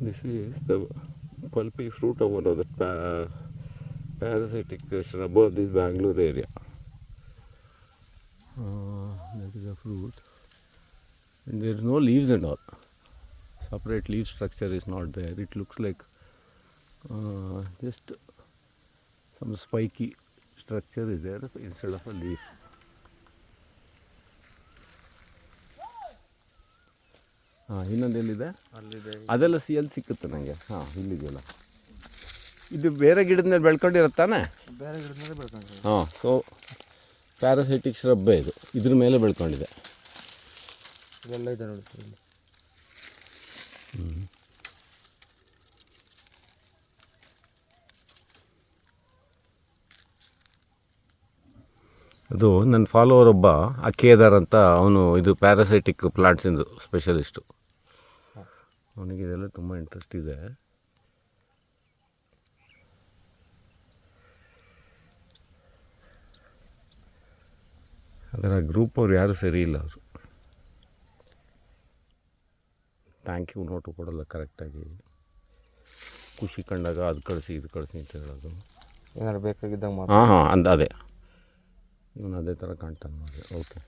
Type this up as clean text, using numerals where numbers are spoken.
This is the pulpy fruit of one of the parasitic shrub of this Bangalore area. That is a fruit. And there is no leaves and all. Separate leaf structure is not there. It looks like just some spiky structure is there instead of a leaf. ಇನ್ನೊಂದು ಎಲ್ಲಿದೆ? ಅಲ್ಲಿದೆ. ಅದೆಲ್ಲ ಎಲ್ಲಿ ಸಿಕ್ಕುತ್ತೆ ನನಗೆ? ಇಲ್ಲಿದೆಯಲ್ಲ. ಇದು ಬೇರೆ ಗಿಡದ ಮೇಲೆ ಬೆಳ್ಕೊಂಡಿರುತ್ತಾನೆ? ಬೇರೆ ಗಿಡದ ಮೇಲೆ ಬೆಳ್ಕೊಂಡಿದೆ. ಸೊ ಪ್ಯಾರಾಸೈಟಿಕ್ ಶ್ರಬ್ಬೆ ಇದು ಇದ್ರ ಮೇಲೆ ಬೆಳ್ಕೊಂಡಿದೆ. ಇದೆಲ್ಲ ಇದೆ ನೋಡಿ. ಅದು ನನ್ನ ಫಾಲೋವರ್ ಒಬ್ಬ ಕೇದಾರ್ ಅಂತ, ಅವನು ಇದು ಪ್ಯಾರಾಸೈಟಿಕ್ ಪ್ಲಾಂಟ್ಸಿಂದು ಸ್ಪೆಷಲಿಸ್ಟು. ಅವನಿಗೆ ಇದೆಲ್ಲ ತುಂಬ ಇಂಟ್ರೆಸ್ಟ್ ಇದೆ. ಅದರ ಗ್ರೂಪ್ ಅವ್ರು ಯಾರೂ ಸರಿ ಇಲ್ಲ. ಅವರು ಥ್ಯಾಂಕ್ ಯು ನೋಟು ಕೊಡೋಲ್ಲ ಕರೆಕ್ಟಾಗಿ. ಖುಷಿ ಕಂಡಾಗ ಅದು ಕಳಿಸಿ ಇದು ಕಳಿಸಿ ಅಂತ ಹೇಳೋದು. ಏನಾದ್ರು ಬೇಕಾಗಿದ್ದಾಗ ಅದೇ ಇವನು ಅದೇ ಥರ ಕಾಣ್ತಾನೆ ನೋಡಿ. ಓಕೆ.